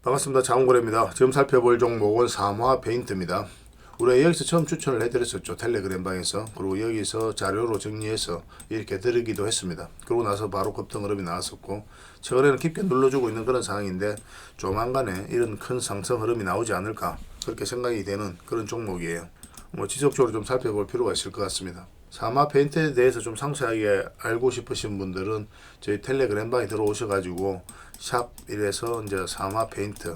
반갑습니다. 장원고래입니다. 지금 살펴볼 종목은 삼화 페인트입니다. 우리가 여기서 처음 추천을 해드렸었죠. 텔레그램 방에서. 그리고 여기서 자료로 정리해서 이렇게 드리기도 했습니다. 그러고 나서 바로 급등 흐름이 나왔었고, 최근에는 깊게 눌러주고 있는 그런 상황인데 조만간에 이런 큰 상승 흐름이 나오지 않을까 그렇게 생각이 되는 그런 종목이에요. 지속적으로 좀 살펴볼 필요가 있을 것 같습니다. 삼화 페인트에 대해서 좀 상세하게 알고 싶으신 분들은 저희 텔레그램 방에 들어오셔가지고 샵 이래서 이제 삼화 페인트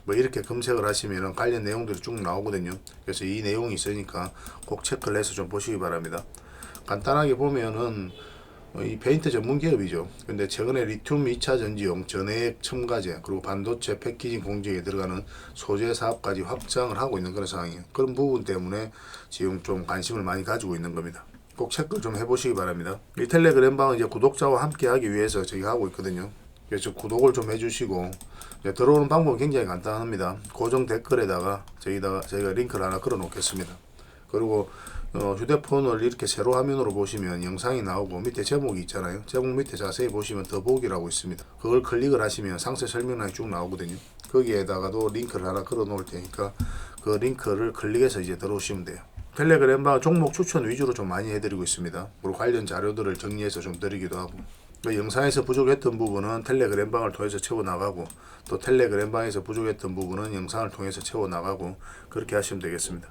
뭐 이렇게 검색을 하시면 관련 내용들이 쭉 나오거든요. 그래서 이 내용이 있으니까 꼭 체크를 해서 좀 보시기 바랍니다. 간단하게 보면은 이 페인트 전문 기업이죠. 근데 최근에 리튬 2차 전지용 전해액 첨가제 그리고 반도체 패키징 공정에 들어가는 소재 사업까지 확장을 하고 있는 그런 상황이에요. 그런 부분 때문에 지금 좀 관심을 많이 가지고 있는 겁니다. 꼭 체크를 좀 해보시기 바랍니다. 이 텔레그램 방은 이제 구독자와 함께 하기 위해서 저희가 하고 있거든요. 그래서 구독을 좀 해주시고, 들어오는 방법은 굉장히 간단합니다. 고정 댓글에다가 저희가 링크를 하나 걸어 놓겠습니다. 그리고 휴대폰을 이렇게 세로 화면으로 보시면 영상이 나오고 밑에 제목이 있잖아요. 제목 밑에 자세히 보시면 더보기라고 있습니다. 그걸 클릭을 하시면 상세 설명란이 쭉 나오거든요. 거기에다가도 링크를 하나 걸어 놓을 테니까 그 링크를 클릭해서 이제 들어오시면 돼요. 텔레그램 방 종목 추천 위주로 좀 많이 해드리고 있습니다. 그리고 관련 자료들을 정리해서 좀 드리기도 하고, 영상에서 부족했던 부분은 텔레그램 방을 통해서 채워나가고, 또 텔레그램 방에서 부족했던 부분은 영상을 통해서 채워나가고, 그렇게 하시면 되겠습니다.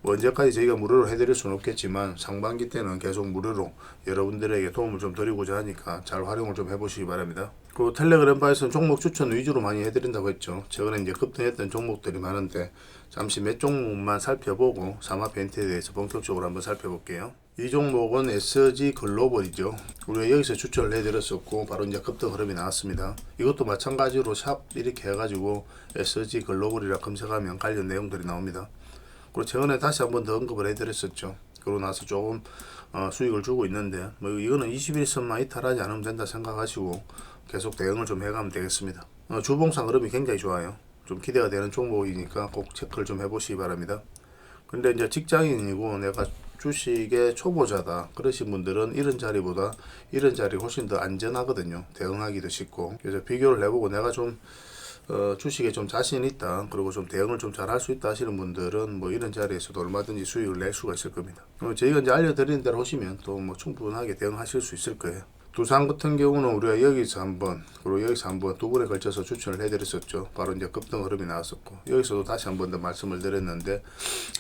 언제까지 저희가 무료로 해드릴 수는 없겠지만 상반기 때는 계속 무료로 여러분들에게 도움을 좀 드리고자 하니까 잘 활용을 좀 해보시기 바랍니다. 그 텔레그램 바에서는 종목 추천 위주로 많이 해드린다고 했죠. 최근에 이제 급등했던 종목들이 많은데 잠시 몇 종목만 살펴보고 삼화 페인트에 대해서 본격적으로 한번 살펴볼게요. 이 종목은 SG 글로벌이죠. 우리가 여기서 추천을 해드렸었고 바로 이제 급등 흐름이 나왔습니다. 이것도 마찬가지로 샵 이렇게 해가지고 SG 글로벌이라 검색하면 관련 내용들이 나옵니다. 그리고 최근에 다시 한번 더 언급을 해드렸었죠. 그러고 나서 조금 수익을 주고 있는데 이거는 21선만 이탈하지 않으면 된다 생각하시고 계속 대응을 좀 해가면 되겠습니다. 주봉상 흐름이 굉장히 좋아요. 좀 기대가 되는 종목이니까 꼭 체크를 좀 해보시기 바랍니다. 근데 이제 직장인이고 내가 주식의 초보자다 그러신 분들은 이런 자리보다 이런 자리 훨씬 더 안전하거든요. 대응하기도 쉽고. 그래서 비교를 해보고 내가 좀 주식에 좀 자신 있다 그리고 좀 대응을 좀 잘 할 수 있다 하시는 분들은 이런 자리에서도 얼마든지 수익을 낼 수가 있을 겁니다. 저희가 이제 알려드리는 대로 하시면 또 충분하게 대응하실 수 있을 거예요. 두산 같은 경우는 우리가 여기서 한번 그리고 여기서 한번 두 번에 걸쳐서 추천을 해드렸었죠. 바로 이제 급등 흐름이 나왔었고 여기서도 다시 한번 더 말씀을 드렸는데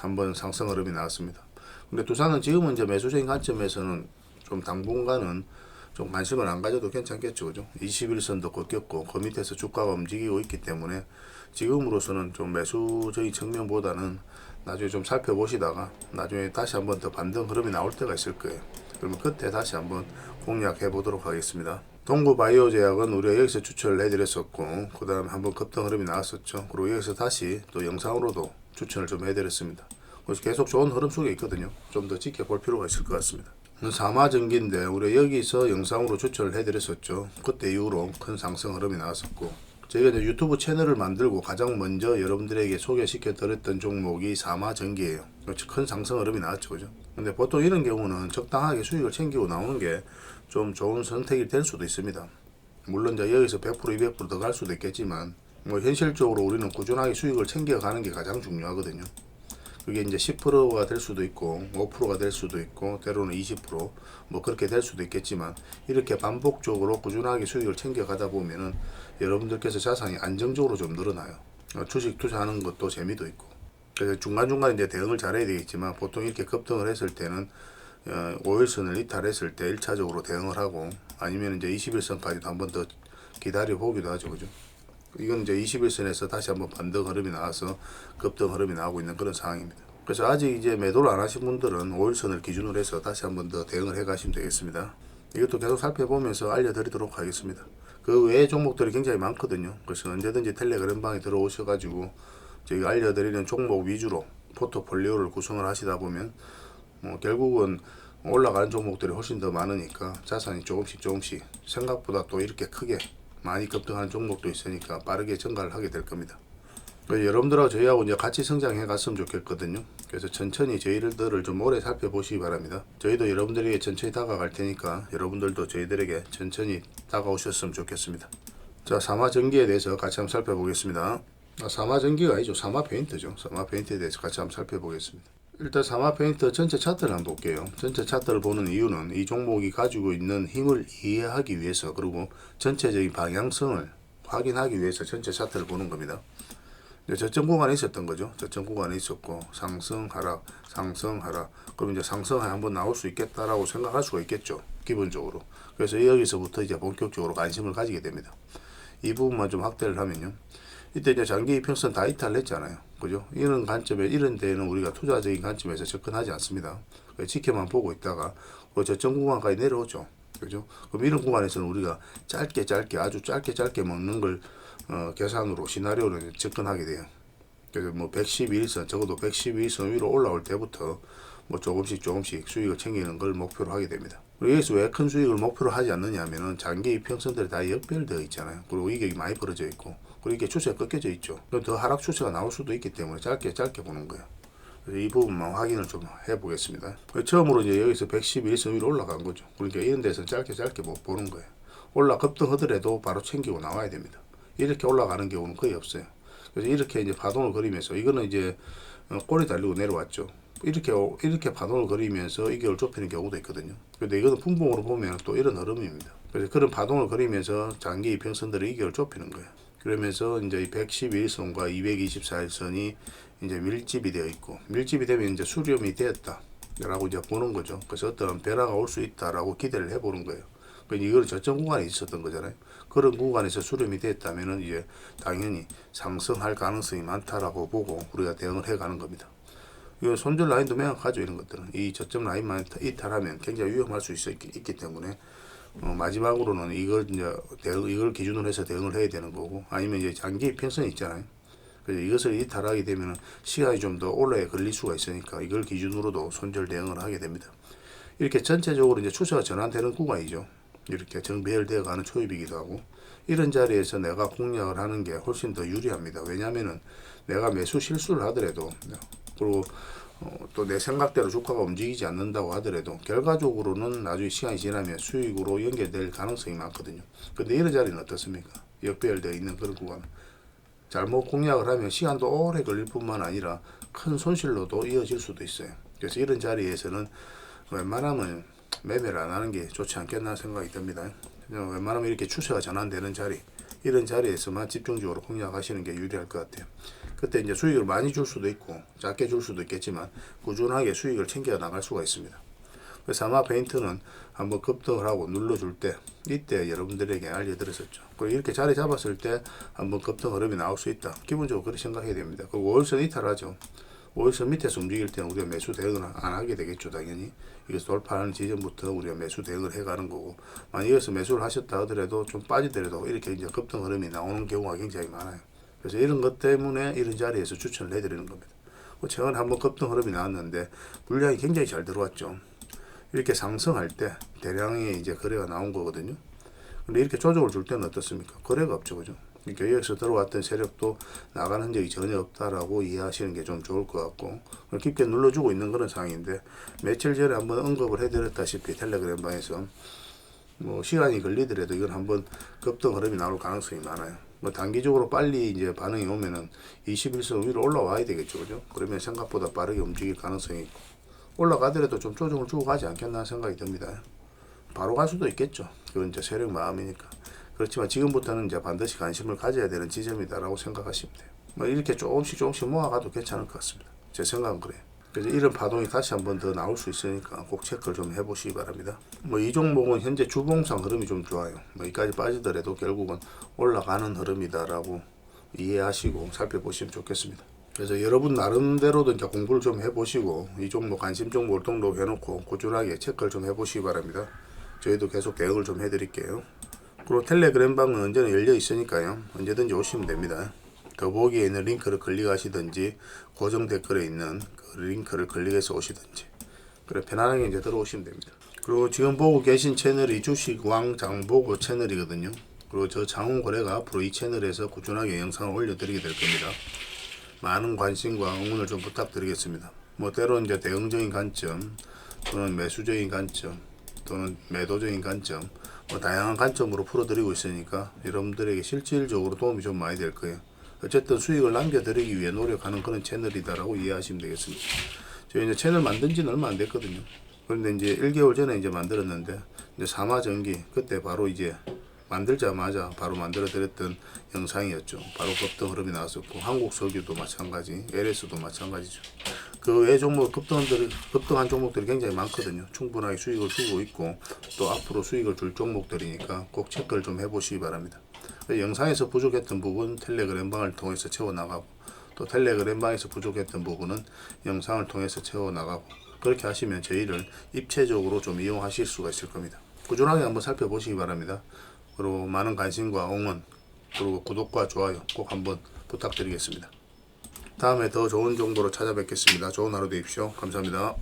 한번 상승 흐름이 나왔습니다. 근데 두산은 지금은 이제 매수적인 관점에서는 좀 당분간은 좀 관심을 안 가져도 괜찮겠죠. 그죠? 21선도 꺾였고 그 밑에서 주가가 움직이고 있기 때문에 지금으로서는 좀 매수적인 측면보다는 나중에 좀 살펴보시다가 나중에 다시 한번 더 반등 흐름이 나올 때가 있을 거예요. 그러면 그때 다시 한번 공략해 보도록 하겠습니다. 동구바이오제약은 우리가 여기서 추천을 해드렸었고 그 다음에 한번 급등 흐름이 나왔었죠. 그리고 여기서 다시 또 영상으로도 추천을 좀 해드렸습니다. 그래서 계속 좋은 흐름 속에 있거든요. 좀 더 지켜볼 필요가 있을 것 같습니다. 삼화전기인데 우리가 여기서 영상으로 추천을 해드렸었죠. 그때 이후로 큰 상승 흐름이 나왔었고 저희가 이제 유튜브 채널을 만들고 가장 먼저 여러분들에게 소개시켜 드렸던 종목이 삼화전기예요. 큰 상승 흐름이 나왔죠. 그죠? 근데 보통 이런 경우는 적당하게 수익을 챙기고 나오는 게 좀 좋은 선택이 될 수도 있습니다. 물론 이제 여기서 100% 200% 더 갈 수도 있겠지만 현실적으로 우리는 꾸준하게 수익을 챙겨가는 게 가장 중요하거든요. 그게 이제 10%가 될 수도 있고 5%가 될 수도 있고 때로는 20% 그렇게 될 수도 있겠지만 이렇게 반복적으로 꾸준하게 수익을 챙겨가다 보면은 여러분들께서 자산이 안정적으로 좀 늘어나요. 주식 투자하는 것도 재미도 있고. 그래서 중간중간 이제 대응을 잘해야 되겠지만 보통 이렇게 급등을 했을 때는 5일선을 이탈했을 때 1차적으로 대응을 하고 아니면 이제 21선까지도 한번 더 기다려 보기도 하죠. 그죠? 이건 이제 21선에서 다시 한번 반등 흐름이 나와서 급등 흐름이 나오고 있는 그런 상황입니다. 그래서 아직 이제 매도를 안 하신 분들은 5일선을 기준으로 해서 다시 한번 더 대응을 해 가시면 되겠습니다. 이것도 계속 살펴보면서 알려드리도록 하겠습니다. 그 외의 종목들이 굉장히 많거든요. 그래서 언제든지 텔레그램 방에 들어오셔가지고 저희가 알려드리는 종목 위주로 포트폴리오를 구성을 하시다 보면 결국은 올라가는 종목들이 훨씬 더 많으니까 자산이 조금씩 생각보다 또 이렇게 크게 많이 급등하는 종목도 있으니까 빠르게 증가를 하게 될 겁니다. 여러분들하고 저희하고 이제 같이 성장해 갔으면 좋겠거든요. 그래서 천천히 저희들을 좀 오래 살펴보시기 바랍니다. 저희도 여러분들에게 천천히 다가갈 테니까 여러분들도 저희들에게 천천히 다가오셨으면 좋겠습니다. 자, 삼화전기에 대해서 같이 한번 살펴보겠습니다. 삼화전기가 아니죠. 삼화페인트죠. 삼화페인트에 대해서 같이 한번 살펴보겠습니다. 일단 삼화페인트 전체 차트를 한번 볼게요. 전체 차트를 보는 이유는 이 종목이 가지고 있는 힘을 이해하기 위해서, 그리고 전체적인 방향성을 확인하기 위해서 전체 차트를 보는 겁니다. 저점 구간에 있었던 거죠. 저점 구간에 있었고 상승 하락 상승 하락, 그럼 이제 상승에 한번 나올 수 있겠다라고 생각할 수가 있겠죠, 기본적으로. 그래서 여기서부터 이제 본격적으로 관심을 가지게 됩니다. 이 부분만 좀 확대를 하면요, 이때 이제 장기 이평선 다 이탈을 했잖아요, 그죠? 이런 관점에, 이런 데에는 우리가 투자적인 관점에서 접근하지 않습니다. 지켜만 보고 있다가 그 저점 구간까지 내려오죠, 그죠? 그럼 이런 구간에서는 우리가 짧게 아주 짧게 먹는 걸 계산으로, 시나리오를 접근하게 돼요. 그래서 뭐 112일선, 적어도 112일선 위로 올라올 때부터 뭐 조금씩 수익을 챙기는 걸 목표로 하게 됩니다. 그리고 여기서 왜 큰 수익을 목표로 하지 않느냐 하면은 장기 이평선들이 다 역별되어 있잖아요. 그리고 이격이 많이 벌어져 있고, 그리고 이게 추세가 꺾여져 있죠. 더 하락 추세가 나올 수도 있기 때문에 짧게 보는 거예요. 그래서 이 부분만 확인을 좀 해보겠습니다. 처음으로 이제 여기서 112일선 위로 올라간 거죠. 그러니까 이런 데서 짧게 못 보는 거예요. 급등하더라도 바로 챙기고 나와야 됩니다. 이렇게 올라가는 경우는 거의 없어요. 그래서 이렇게 이제 파동을 그리면서, 이거는 이제 꼬리 달리고 내려왔죠. 이렇게 파동을 그리면서 이격을 좁히는 경우도 있거든요. 근데 이거는 분봉으로 보면 또 이런 흐름입니다. 그래서 그런 파동을 그리면서 장기 이평선들의 이격을 좁히는 거예요. 그러면서 이제 이 111선과 224일선이 이제 밀집이 되어 있고, 밀집이 되면 이제 수렴이 되었다라고 이제 보는 거죠. 그래서 어떤 변화가 올 수 있다라고 기대를 해보는 거예요. 그러니까 이거는 저점 구간에 있었던 거잖아요. 그런 구간에서 수렴이 됐다면은 이제 당연히 상승할 가능성이 많다라고 보고 우리가 대응을 해가는 겁니다. 이건 손절 라인도 명확하죠. 이런 것들은 이 저점 라인만 이탈하면 굉장히 위험할 수 있기 때문에 마지막으로는 이걸 기준으로 해서 대응을 해야 되는 거고, 아니면 이제 장기 평선이 있잖아요. 그래서 이것을 이탈하게 되면 시간이 좀 더 오래 걸릴 수가 있으니까 이걸 기준으로도 손절 대응을 하게 됩니다. 이렇게 전체적으로 이제 추세가 전환되는 구간이죠. 이렇게 정배열되어 가는 초입이기도 하고, 이런 자리에서 내가 공략을 하는 게 훨씬 더 유리합니다. 왜냐하면은 내가 매수 실수를 하더라도, 그리고 또 내 생각대로 주가가 움직이지 않는다고 하더라도 결과적으로는 나중에 시간이 지나면 수익으로 연결될 가능성이 많거든요. 근데 이런 자리는 어떻습니까? 역배열되어 있는 그런 구간, 잘못 공략을 하면 시간도 오래 걸릴 뿐만 아니라 큰 손실로도 이어질 수도 있어요. 그래서 이런 자리에서는 웬만하면 매매를 안 하는 게 좋지 않겠나 생각이 듭니다. 웬만하면 이렇게 추세가 전환되는 자리, 이런 자리에서만 집중적으로 공략하시는 게 유리할 것 같아요. 그때 이제 수익을 많이 줄 수도 있고 작게 줄 수도 있겠지만 꾸준하게 수익을 챙겨 나갈 수가 있습니다. 그래서 아마 페인트는 한번 급등을 하고 눌러줄 때, 이때 여러분들에게 알려드렸었죠. 그리고 이렇게 자리 잡았을 때 한번 급등 흐름이 나올 수 있다, 기본적으로 그렇게 생각해야 됩니다. 그리고 5일선 이탈하죠. 5일선 밑에서 움직일 때는 우리가 매수 대응을 안 하게 되겠죠. 당연히 이것을 돌파하는 지점부터 우리가 매수 대응을 해가는 거고, 만약 여기서 매수를 하셨다 하더라도 좀 빠지더라도 이렇게 이제 급등 흐름이 나오는 경우가 굉장히 많아요. 그래서 이런 것 때문에 이런 자리에서 추천을 해드리는 겁니다. 최근에 한번 급등 흐름이 나왔는데 물량이 굉장히 잘 들어왔죠. 이렇게 상승할 때 대량의 이제 거래가 나온 거거든요. 근데 이렇게 조정을 줄 때는 어떻습니까? 거래가 없죠, 그죠? 그러니까 여기서 들어왔던 세력도 나가는 적이 전혀 없다라고 이해하시는 게 좀 좋을 것 같고, 깊게 눌러주고 있는 그런 상황인데, 며칠 전에 한번 언급을 해드렸다시피 텔레그램 방에서 뭐 시간이 걸리더라도 이건 한번 급등 흐름이 나올 가능성이 많아요. 뭐 단기적으로 빨리 이제 반응이 오면은 21선 위로 올라와야 되겠죠, 그죠? 그러면 생각보다 빠르게 움직일 가능성이 있고, 올라가더라도 좀 조정을 주고 가지 않겠나 생각이 듭니다. 바로 갈 수도 있겠죠. 그건 이제 세력 마음이니까. 그렇지만 지금부터는 이제 반드시 관심을 가져야 되는 지점이다라고 생각하시면 돼요. 뭐 이렇게 조금씩 모아가도 괜찮을 것 같습니다. 제 생각은 그래요. 그래서 이런 파동이 다시 한번 더 나올 수 있으니까 꼭 체크를 좀 해보시기 바랍니다. 뭐 이 종목은 현재 주봉상 흐름이 좀 좋아요. 뭐 여기까지 빠지더라도 결국은 올라가는 흐름이다라고 이해하시고 살펴보시면 좋겠습니다. 그래서 여러분 나름대로도 이제 공부를 좀 해보시고 이 종목 관심 종목을 등록해놓고 꾸준하게 체크를 좀 해보시기 바랍니다. 저희도 계속 대응을 좀 해드릴게요. 그리고 텔레그램 방은 언제나 열려 있으니까요, 언제든지 오시면 됩니다. 더보기에 있는 링크를 클릭하시든지 고정 댓글에 있는 그 링크를 클릭해서 오시든지, 그래 편안하게 이제 들어오시면 됩니다. 그리고 지금 보고 계신 채널이 주식왕 장보고 채널이거든요. 그리고 저 장훈거래가 앞으로 이 채널에서 꾸준하게 영상을 올려드리게 될 겁니다. 많은 관심과 응원을 좀 부탁드리겠습니다. 뭐 때로는 이제 대응적인 관점, 또는 매수적인 관점, 또는 매도적인 관점, 다양한 관점으로 풀어드리고 있으니까 여러분들에게 실질적으로 도움이 좀 많이 될 거예요. 어쨌든 수익을 남겨드리기 위해 노력하는 그런 채널이다라고 이해하시면 되겠습니다. 저희 이제 채널 만든 지는 얼마 안 됐거든요. 그런데 이제 1개월 전에 이제 만들었는데, 이제 삼화전기, 그때 바로 이제 만들자마자 바로 만들어 드렸던 영상이었죠. 바로 급등 흐름이 나왔었고, 한국석유도 마찬가지, LS도 마찬가지죠. 그 외 종목, 급등한 종목들이 굉장히 많거든요. 충분하게 수익을 주고 있고, 또 앞으로 수익을 줄 종목들이니까 꼭 체크를 좀 해보시기 바랍니다. 영상에서 부족했던 부분 텔레그램방을 통해서 채워나가고, 또 텔레그램방에서 부족했던 부분은 영상을 통해서 채워나가고, 그렇게 하시면 저희를 입체적으로 좀 이용하실 수가 있을 겁니다. 꾸준하게 한번 살펴보시기 바랍니다. 그리고 많은 관심과 응원, 그리고 구독과 좋아요 꼭 한번 부탁드리겠습니다. 다음에 더 좋은 정보로 찾아뵙겠습니다. 좋은 하루 되십시오. 감사합니다.